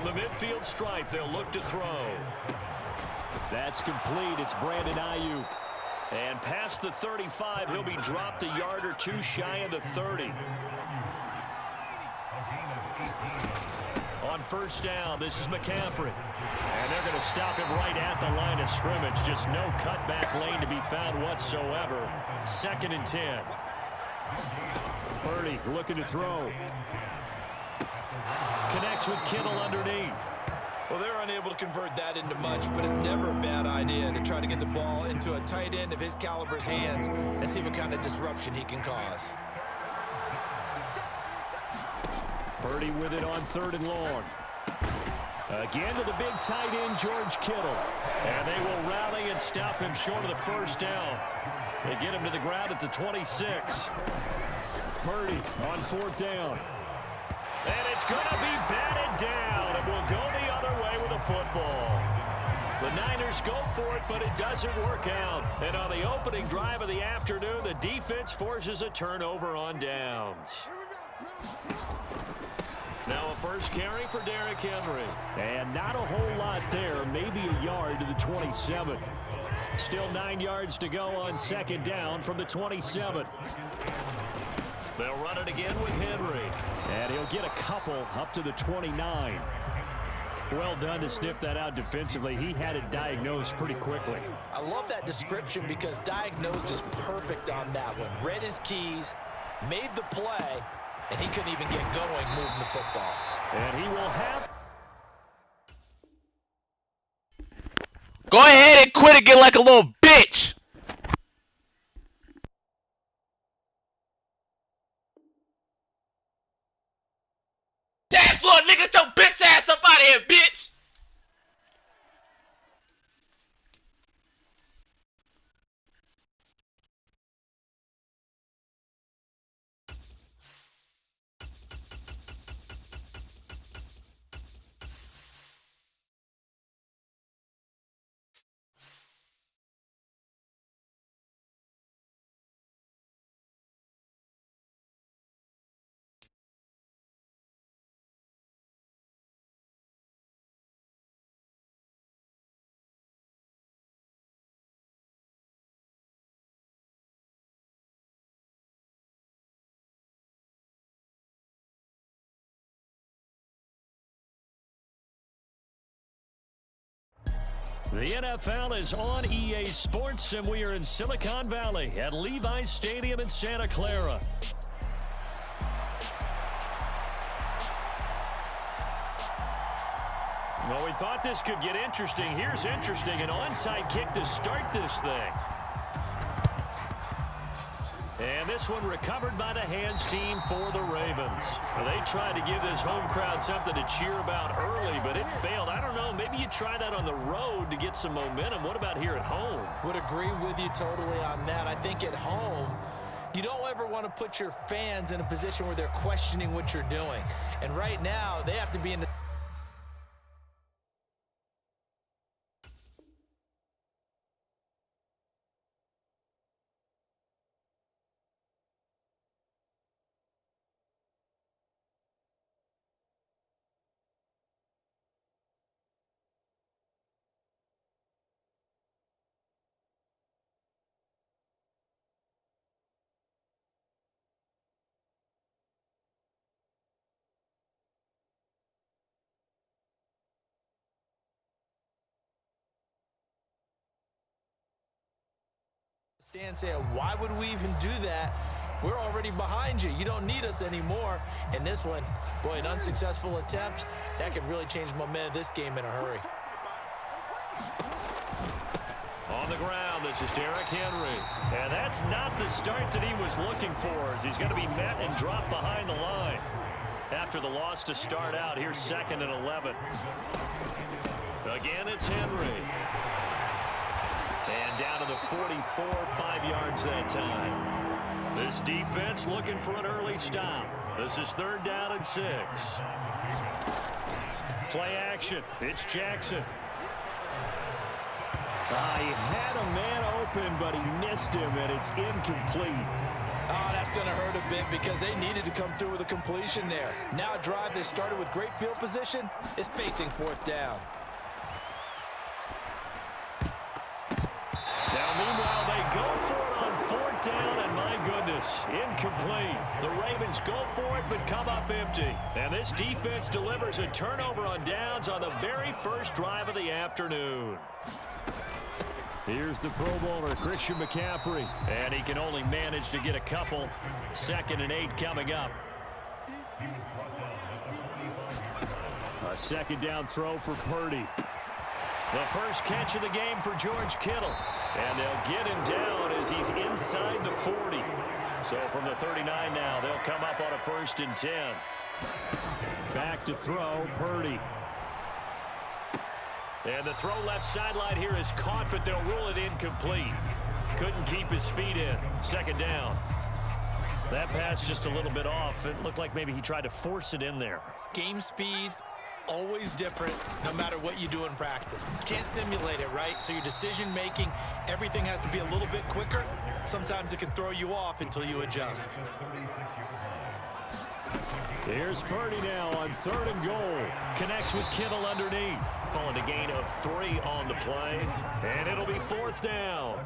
From the midfield stripe, they'll look to throw. That's complete. It's Brandon Ayuk. And past the 35, he'll be dropped a yard or two shy of the 30. On first down, this is McCaffrey. And they're going to stop him right at the line of scrimmage. Just no cutback lane to be found whatsoever. 2nd and 10. Purdy looking to throw. Connects with Kittle underneath. Well, they're unable to convert that into much, but it's never a bad idea to try to get the ball into a tight end of his caliber's hands and see what kind of disruption he can cause. Purdy with it on 3rd and long. Again to the big tight end, George Kittle. And they will rally and stop him short of the first down. They get him to the ground at the 26. Purdy on 4th down. And it's going to be batted down, and we'll go the other way with the football. The Niners go for it, but it doesn't work out. And on the opening drive of the afternoon, the defense forces a turnover on downs. Now a first carry for Derrick Henry. And not a whole lot there, maybe a yard to the 27. Still 9 yards to go on 2nd down from the 27. They'll run it again with Henry. And he'll get a couple up to the 29. Well done to sniff that out defensively. He had it diagnosed pretty quickly. I love that description because diagnosed is perfect on that one. Read his keys, made the play, and he couldn't even get going moving the football. And he will have... Go ahead and quit again like a little bitch. Dance floor, nigga, get your bitch ass up out of here, bitch. The NFL is on EA Sports, and we are in Silicon Valley at Levi's Stadium in Santa Clara. Well, we thought this could get interesting. Here's interesting, an onside kick to start this thing. And this one recovered by the hands team for the Ravens. They tried to give this home crowd something to cheer about early, but it failed. I don't know, maybe you try that on the road to get some momentum. What about here at home? Would agree with you totally on that. I think at home, you don't ever want to put your fans in a position where they're questioning what you're doing. And right now, they have to be in the stand saying, why would we even do that? We're already behind you. You don't need us anymore. And this one, boy, an unsuccessful attempt, that could really change the momentum of this game in a hurry. On the ground, this is Derrick Henry. And that's not the start that he was looking for, as he's going to be met and dropped behind the line. After the loss to start out, here's 2nd and 11. Again, it's Henry. And down to the 44, 5 yards that time. This defense looking for an early stop. This is 3rd down and 6. Play action. It's Jackson. He had a man open, but he missed him, and it's incomplete. Oh, that's That's going to hurt a bit because they needed to come through with a completion there. Now a drive that started with great field position is facing fourth down. Now, meanwhile, they go for it on fourth down, and my goodness, incomplete. The Ravens go for it but come up empty. And this defense delivers a turnover on downs on the very first drive of the afternoon. Here's the Pro Bowler, Christian McCaffrey. And he can only manage to get a couple. 2nd and 8 coming up. A 2nd down throw for Purdy. The first catch of the game for George Kittle. And they'll get him down as he's inside the 40. So from the 39 now, they'll come up on a 1st and 10. Back to throw, Purdy. And the throw left sideline here is caught, but they'll rule it incomplete. Couldn't keep his feet in. 2nd down. That pass just a little bit off. It looked like maybe he tried to force it in there. Game speed, always different no matter what you do in practice. Can't simulate it, right? So your decision making, everything has to be a little bit quicker. Sometimes it can throw you off until you adjust. Here's Purdy now on 3rd and goal. Connects with Kittle underneath. Calling a gain of 3 on the play. And it'll be 4th down.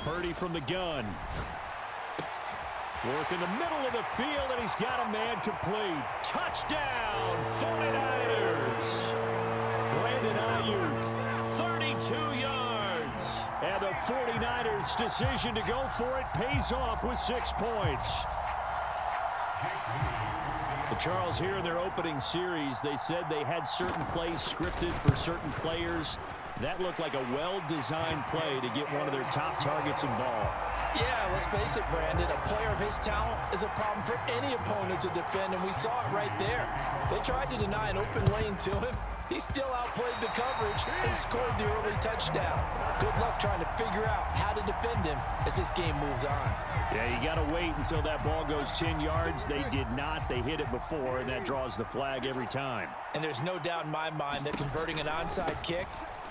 Purdy from the gun. Work in the middle of the field, and he's got a man complete. Touchdown, 49ers. Brandon Ayuk, 32 yards. And the 49ers' decision to go for it pays off with 6 points. The Charles, here in their opening series, they said they had certain plays scripted for certain players. That looked like a well-designed play to get one of their top targets involved. Yeah, let's face it, Brandon. A player of his talent is a problem for any opponent to defend, and we saw it right there. They tried to deny an open lane to him. He still outplayed the coverage and scored the early touchdown. Good luck trying to figure out how to defend him as this game moves on. Yeah, you got to wait until that ball goes 10 yards. They did not. They hit it before, and that draws the flag every time. And there's no doubt in my mind that converting an onside kick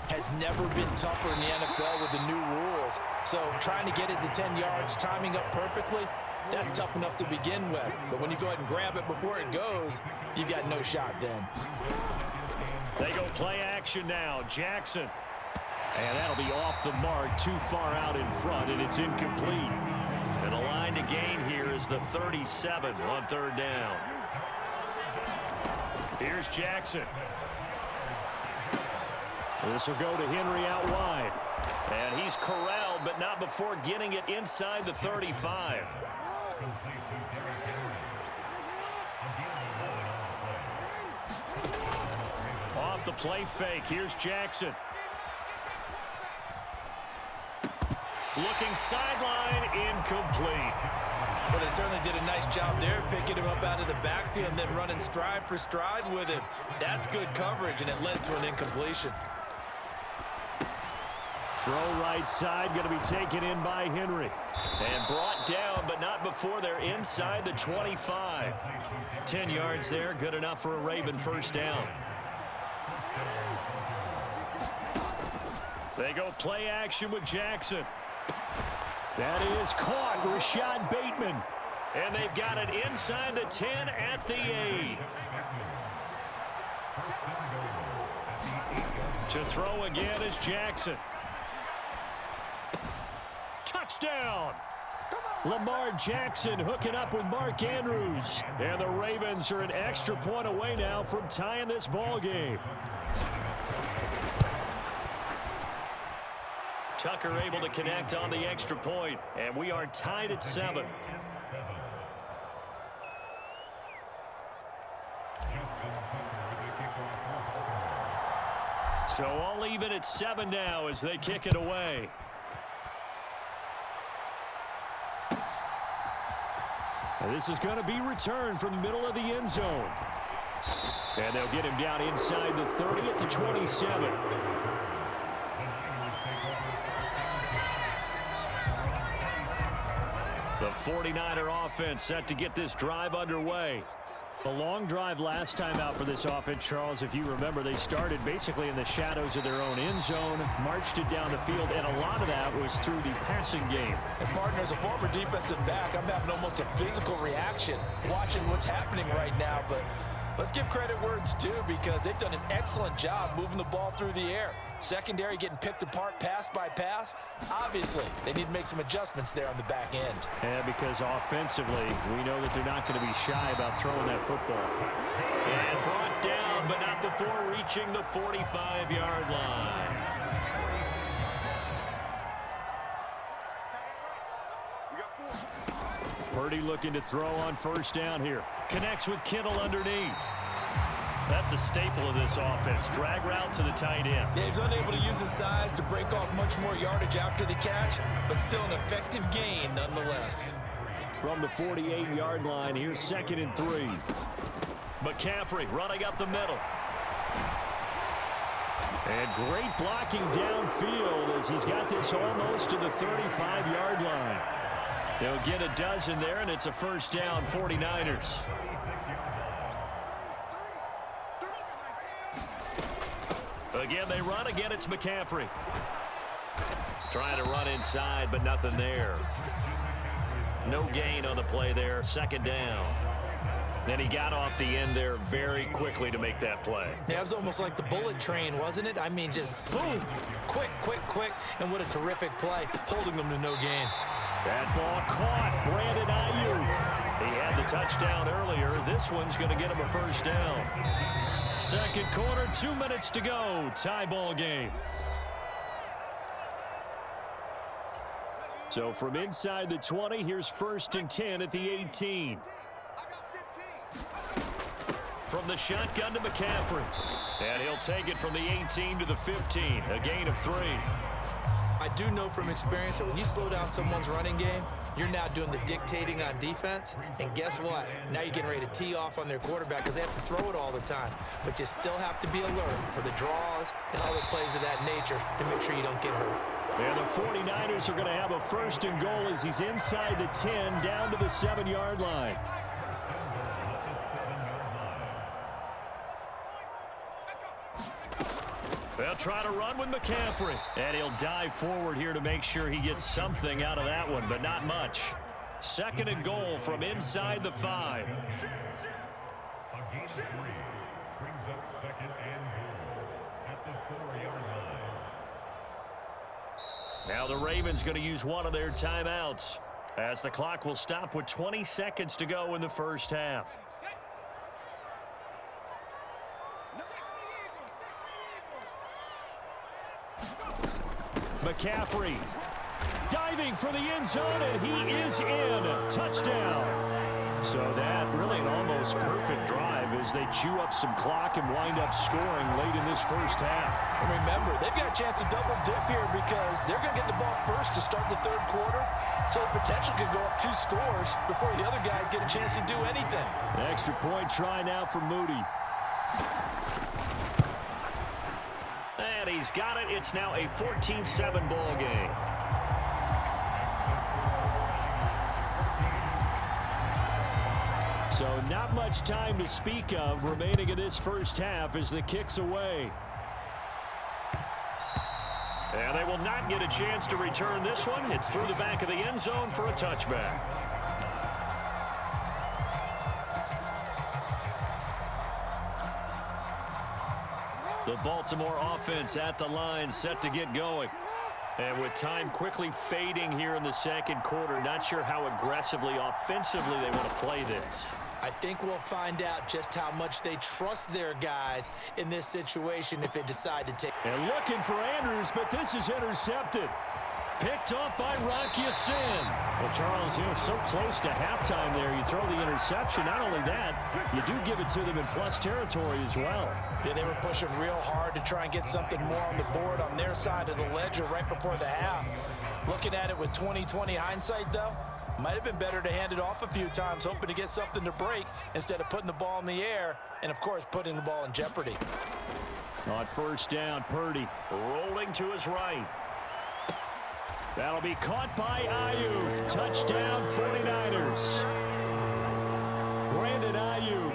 has never been tougher in the NFL with the new rules. So trying to get it to 10 yards, timing up perfectly, that's tough enough to begin with. But when you go ahead and grab it before it goes, you've got no shot then. They go play action now. Jackson. And that'll be off the mark, too far out in front, and it's incomplete. And the line to gain here is the 37 on 3rd down. Here's Jackson. This will go to Henry out wide. And he's corralled, but not before getting it inside the 35. Off the play fake, here's Jackson. Looking sideline, incomplete. Well, they certainly did a nice job there, picking him up out of the backfield and then running stride for stride with him. That's good coverage, and it led to an incompletion. Throw right side, going to be taken in by Henry. And brought down, but not before they're inside the 25. 10 yards there, good enough for a Raven 1st down. They go play action with Jackson. That is caught, Rashad Bateman. And they've got it inside the 10 at the 8. To throw again is Jackson. Touchdown! Lamar Jackson hooking up with Mark Andrews. And the Ravens are an extra point away now from tying this ball game. Tucker able to connect on the extra point, and we are tied at 7. So all even at 7 now as they kick it away. And this is going to be returned from the middle of the end zone. And they'll get him down inside the 30 at the 27. The 49er offense set to get this drive underway. A long drive last time out for this offense, Charles. If you remember, they started basically in the shadows of their own end zone, marched it down the field, and a lot of that was through the passing game. And partner, as a former defensive back, I'm having almost a physical reaction watching what's happening right now. But let's give credit where it's due, because they've done an excellent job moving the ball through the air. Secondary getting picked apart pass by pass. Obviously, they need to make some adjustments there on the back end. Yeah, because offensively, we know that they're not going to be shy about throwing that football. And brought down, but not before reaching the 45-yard line. Purdy looking to throw on first down here. Connects with Kittle underneath. That's a staple of this offense. Drag route to the tight end. Yeah, he's unable to use his size to break off much more yardage after the catch, but still an effective gain nonetheless. From the 48-yard line, here's 2nd and 3. McCaffrey running up the middle. And great blocking downfield as he's got this almost to the 35-yard line. They'll get a dozen there, and it's a first down, 49ers. Again, they run. Again, it's McCaffrey. Trying to run inside, but nothing there. No gain on the play there. 2nd down. Then he got off the end there very quickly to make that play. Yeah, it was almost like the bullet train, wasn't it? I mean, just zoom. Quick, quick, quick. And what a terrific play, holding them to no gain. That ball caught. Brandon Ayuk. He had the touchdown earlier. This one's going to get him a first down. 2nd quarter, 2 minutes to go. Tie ball game. So from inside the 20, here's 1st and 10 at the 18. From the shotgun to McCaffrey. And he'll take it from the 18 to the 15. A gain of 3. I do know from experience that when you slow down someone's running game, you're now doing the dictating on defense. And guess what? Now you're getting ready to tee off on their quarterback because they have to throw it all the time. But you still have to be alert for the draws and other plays of that nature to make sure you don't get hurt. And the 49ers are going to have a 1st and goal as he's inside the 10 down to the 7-yard line. They'll try to run with McCaffrey. And he'll dive forward here to make sure he gets something out of that one, but not much. 2nd and goal from inside the 5. Now the Ravens going to use one of their timeouts as the clock will stop with 20 seconds to go in the first half. McCaffrey diving for the end zone, and he is in. Touchdown. So that really an almost perfect drive as they chew up some clock and wind up scoring late in this first half. And remember, they've got a chance to double dip here because they're going to get the ball first to start the 3rd quarter. So the potential could go up 2 scores before the other guys get a chance to do anything. An extra point try now for Moody. And he's got it. It's now a 14-7 ball game. So not much time to speak of remaining in this first half as the kick's away. And they will not get a chance to return this one. It's through the back of the end zone for a touchback. The Baltimore offense at the line, set to get going. And with time quickly fading here in the 2nd quarter, not sure how aggressively, offensively they want to play this. I think we'll find out just how much they trust their guys in this situation if they decide to take. And looking for Andrews, but this is intercepted. Picked off by Rock Ya-Sin. Well, Charles, so close to halftime there. You throw the interception. Not only that, you do give it to them in plus territory as well. Yeah, they were pushing real hard to try and get something more on the board on their side of the ledger right before the half. Looking at it with 20/20 hindsight, though, might have been better to hand it off a few times, hoping to get something to break instead of putting the ball in the air and, of course, putting the ball in jeopardy. On first down, Purdy rolling to his right. That'll be caught by Ayuk. Touchdown, 49ers. Brandon Ayuk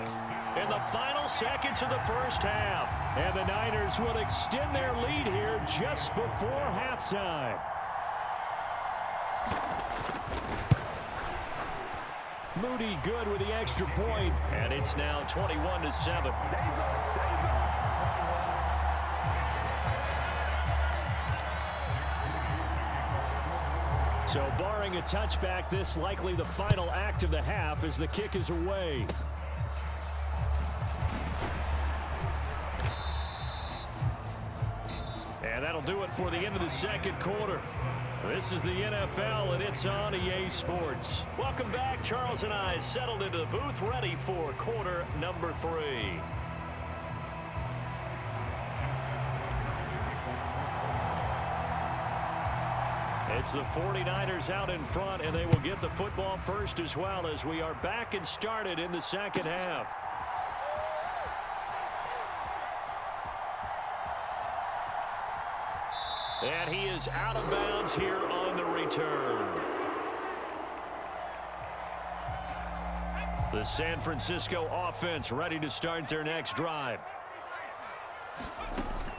in the final seconds of the first half. And the Niners will extend their lead here just before halftime. Moody good with the extra point, and it's now 21-7. So barring a touchback, this likely the final act of the half as the kick is away. And that'll do it for the end of the second quarter. This is the NFL, and it's on EA Sports. Welcome back. Charles and I settled into the booth, ready for quarter number 3. It's the 49ers out in front, and they will get the football first as well as we are back and started in the second half. And he is out of bounds here on the return. The San Francisco offense ready to start their next drive.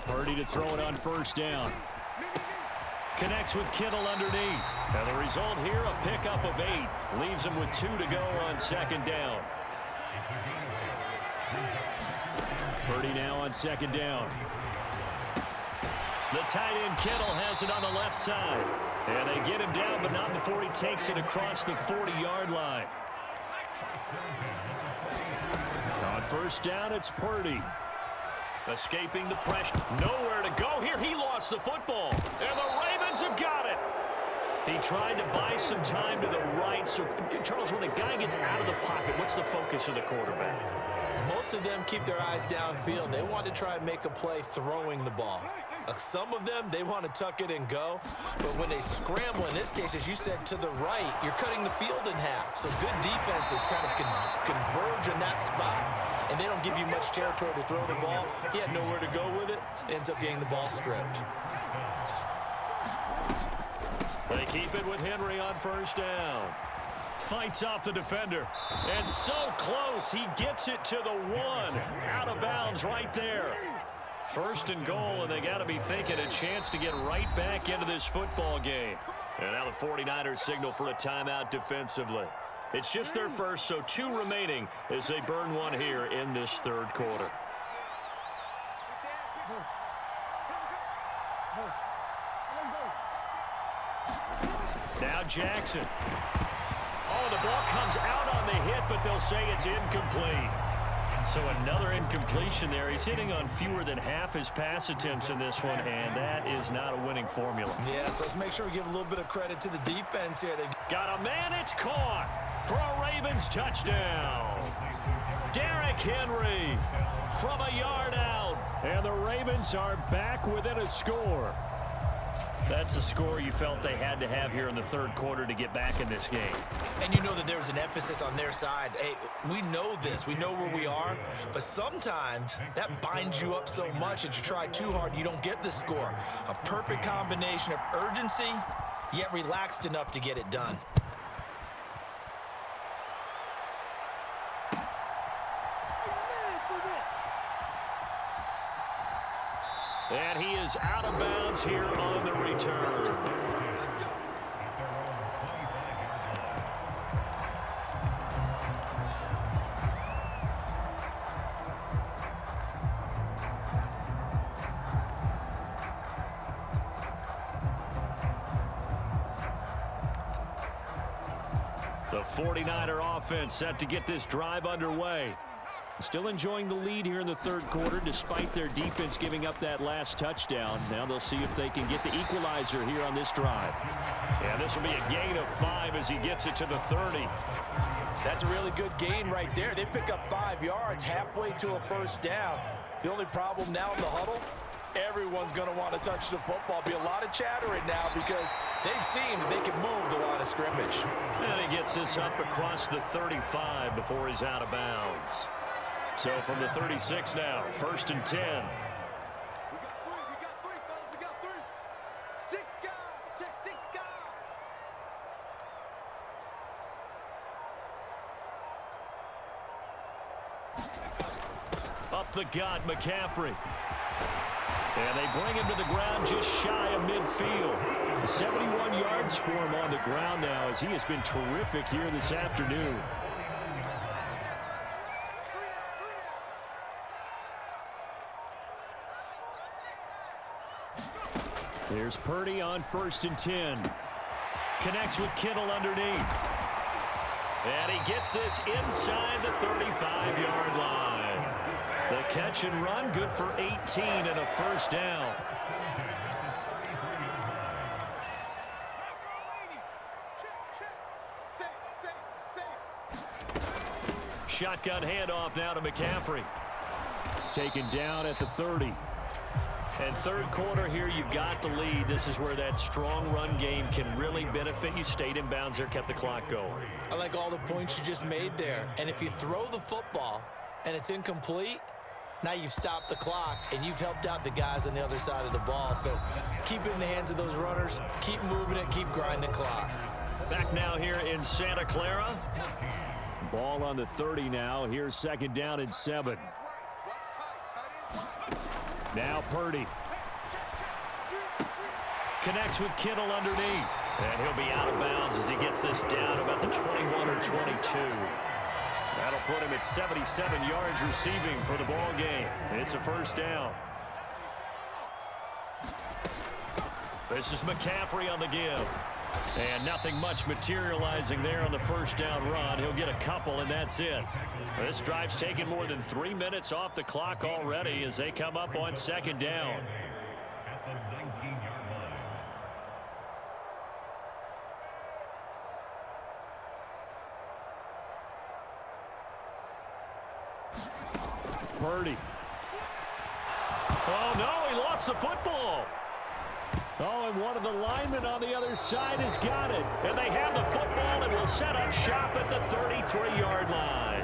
Purdy to throw it on first down. Connects with Kittle underneath. And the result here, a pickup of 8. Leaves him with 2 to go on second down. Purdy now on second down. The tight end Kittle has it on the left side. And they get him down, but not before he takes it across the 40-yard line. On first down, it's Purdy. Escaping the pressure. Nowhere to go here. He lost the football. And the Ravens have got it. He tried to buy some time to the right. So, Charles, when a guy gets out of the pocket, what's the focus of the quarterback? Most of them keep their eyes downfield. They want to try and make a play throwing the ball. Some of them, they want to tuck it and go. But when they scramble, in this case, as you said, to the right, you're cutting the field in half. So good defenses kind of converge in that spot, and they don't give you much territory to throw the ball. He had nowhere to go with it. Ends up getting the ball stripped. They keep it with Henry on first down. Fights off the defender. And so close, he gets it to the 1. Out of bounds right there. First and goal, and they got to be thinking a chance to get right back into this football game. And now the 49ers signal for a timeout defensively. It's just their first, so 2 remaining as they burn one here in this third quarter. Now Jackson. Oh, the ball comes out on the hit, but they'll say it's incomplete. So another incompletion there. He's hitting on fewer than half his pass attempts in this one, and that is not a winning formula. Yes, let's make sure we give a little bit of credit to the defense here. They got a man, it's caught for a Ravens touchdown. Derrick Henry from a yard out, and the Ravens are back within a score. That's a score you felt they had to have here in the third quarter to get back in this game. And you know that there's an emphasis on their side. Hey, we know this. We know where we are. But sometimes that binds you up so much that you try too hard, you don't get the score. A perfect combination of urgency, yet relaxed enough to get it done. And he is out of bounds here on the return. The 49er offense set to get this drive underway. Still enjoying the lead here in the third quarter despite their defense giving up that last touchdown. Now they'll see if they can get the equalizer here on this drive. Yeah, this will be a gain of 5 as he gets it to the 30. That's a really good gain right there. They pick up 5 yards halfway to a first down. The only problem now in the huddle, everyone's going to want to touch the football. Be a lot of chattering now because they've seen that they can move the line of scrimmage. And he gets this up across the 35 before he's out of bounds. So from the 36 now, 1st and 10. We got three, fellas. We got 3. 6 guys. Check 6 guys. Up the gut, McCaffrey. And they bring him to the ground just shy of midfield. 71 yards for him on the ground now as he has been terrific here this afternoon. Here's Purdy on 1st and 10. Connects with Kittle underneath. And he gets this inside the 35-yard line. The catch and run, good for 18 and a first down. Shotgun handoff now to McCaffrey. Taken down at the 30. And third quarter here, you've got the lead. This is where that strong run game can really benefit you. Stayed in bounds there, kept the clock going. I like all the points you just made there. And if you throw the football and it's incomplete, now you've stopped the clock and you've helped out the guys on the other side of the ball. So keep it in the hands of those runners. Keep moving it. Keep grinding the clock. Back now here in Santa Clara. Ball on the 30 now. Here's 2nd down and 7. Now Purdy. Connects with Kittle underneath. And he'll be out of bounds as he gets this down about the 21 or 22. That'll put him at 77 yards receiving for the ball game. It's a first down. This is McCaffrey on the give. And nothing much materializing there on the first down run. He'll get a couple, and that's it. This drive's taken more than 3 minutes off the clock already as they come up on 2nd down. Purdy. Oh, no, he lost the football. Oh, and one of the linemen on the other side has got it. And they have the football and will set up shop at the 33-yard line.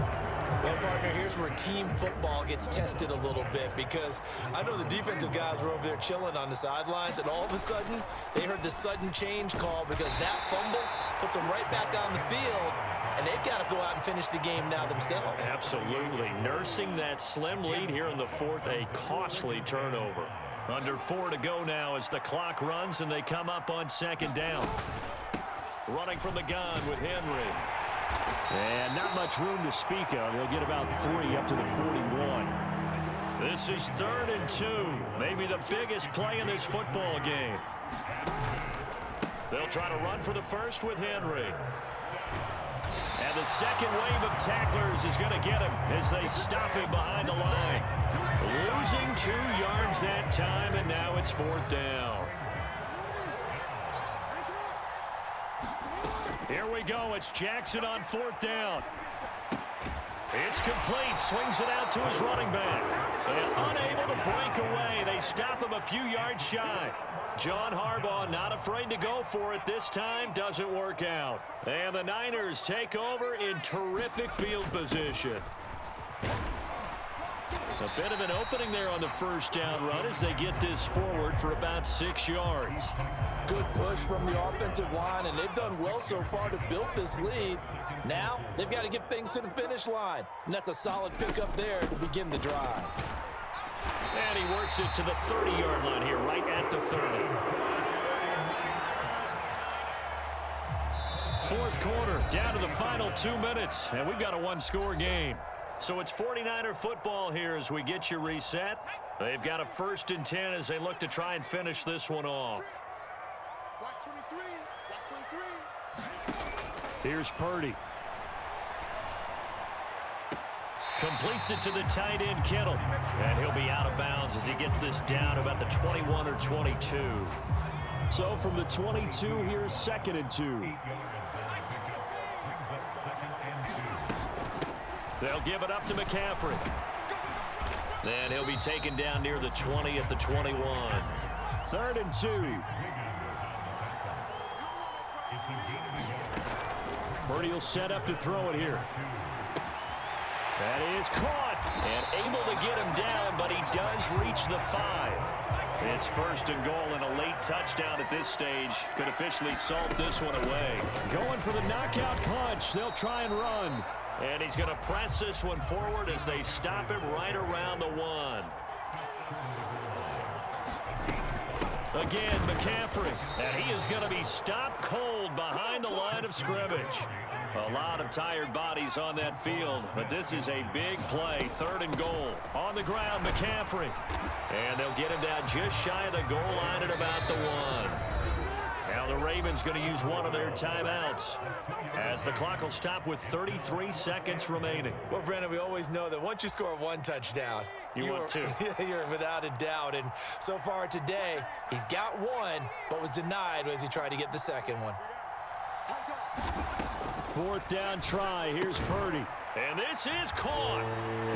Well, partner, here's where team football gets tested a little bit because I know the defensive guys were over there chilling on the sidelines, and all of a sudden, they heard the sudden change call because that fumble puts them right back on the field, and they've got to go out and finish the game now themselves. Absolutely. Nursing that slim lead here in the 4th, a costly turnover. Under 4 to go now as the clock runs and they come up on 2nd down. Running from the gun with Henry. And not much room to speak of. He'll get about 3 up to the 41. This is 3rd and 2. Maybe the biggest play in this football game. They'll try to run for the first with Henry. And the second wave of tacklers is going to get him as they stop him behind the line. Losing 2 yards that time, and now it's 4th down. Here we go. It's Jackson on 4th down. It's complete. Swings it out to his running back. And unable to break away. They stop him a few yards shy. John Harbaugh not afraid to go for it this time. Doesn't work out. And the Niners take over in terrific field position. A bit of an opening there on the first down run as they get this forward for about 6 yards. Good push from the offensive line, and they've done well so far to build this lead. Now they've got to get things to the finish line, and that's a solid pickup there to begin the drive. And he works it to the 30-yard line here, right at the 30. 4th quarter, down to the final 2 minutes, and we've got a one-score game. So it's 49er football here as we get you reset. They've got a 1st and 10 as they look to try and finish this one off. Watch 23. Watch 23. Here's Purdy. Completes it to the tight end, Kittle. And he'll be out of bounds as he gets this down about the 21 or 22. So from the 22, here's 2nd and 2. They'll give it up to McCaffrey. And he'll be taken down near the 20 at the 21. 3rd and 2. Purdy will set up to throw it here. That is caught and able to get him down, but he does reach the 5. It's 1st and goal and a late touchdown at this stage. Could officially salt this one away. Going for the knockout punch. They'll try and run. And he's going to press this one forward as they stop him right around the 1. Again, McCaffrey. And he is going to be stopped cold behind the line of scrimmage. A lot of tired bodies on that field, but this is a big play. 3rd and goal. On the ground, McCaffrey. And they'll get him down just shy of the goal line at about the 1. Now the Ravens going to use one of their timeouts as the clock will stop with 33 seconds remaining. Well, Brandon, we always know that once you score 1 touchdown, you want 2. You're without a doubt. And so far today, he's got 1, but was denied as he tried to get the second one. 4th down try. Here's Purdy. And this is caught.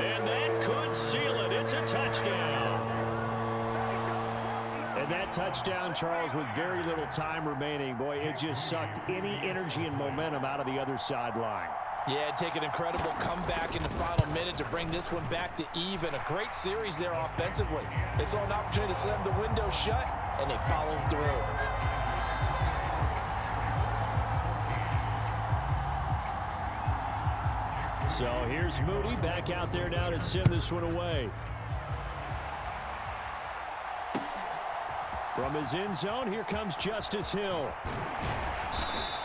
And that could seal it. It's a touchdown. And that touchdown, Charles, with very little time remaining, boy, it just sucked any energy and momentum out of the other sideline. Yeah, take an incredible comeback in the final minute to bring this one back to even. A great series there offensively. They saw an opportunity to slam the window shut, and they followed through. So here's Moody back out there now to send this one away. From his end zone, here comes Justice Hill.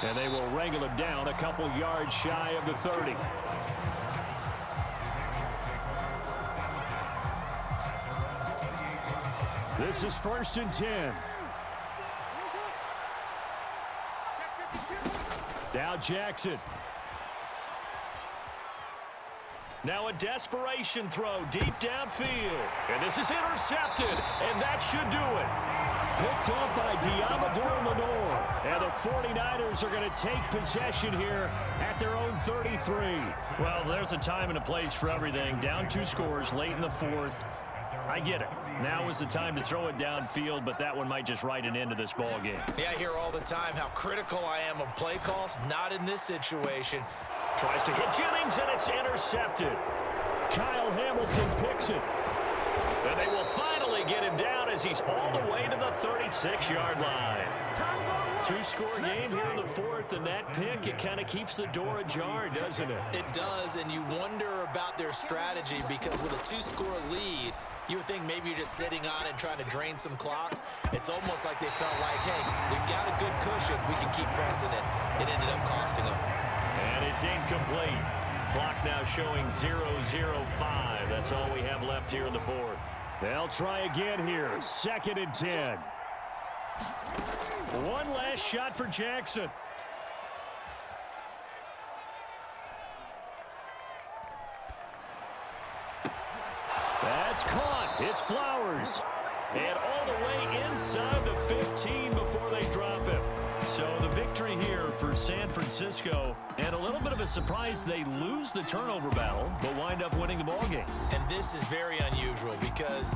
And they will wrangle him down a couple yards shy of the 30. This is 1st and 10. Now Jackson. Now a desperation throw deep downfield. And this is intercepted, and that should do it. Picked up by Diamador Lenore. And the 49ers are going to take possession here at their own 33. Well, there's a time and a place for everything. Down 2 scores late in the 4th. I get it. Now is the time to throw it downfield, but that one might just write an end to this ball game. Yeah, I hear all the time how critical I am of play calls. Not in this situation. Tries to hit Jennings, and it's intercepted. Kyle Hamilton picks it. And they will finally get him down as he's all the way to the 36-yard line. 2-score game here in the 4th, and that pick, it kind of keeps the door ajar, doesn't it? It does, and you wonder about their strategy because with a 2-score lead, you would think maybe you're just sitting on it trying to drain some clock. It's almost like they felt like, hey, we've got a good cushion. We can keep pressing it. It ended up costing them. And it's incomplete. Clock now showing 0-0-5. That's all we have left here in the 4th. They'll try again here. 2nd and 10. One last shot for Jackson. That's caught. It's Flowers. And all the way inside the 15 before they drop him. So the victory here for San Francisco, and a little bit of a surprise, they lose the turnover battle, but wind up winning the ball game. And this is very unusual because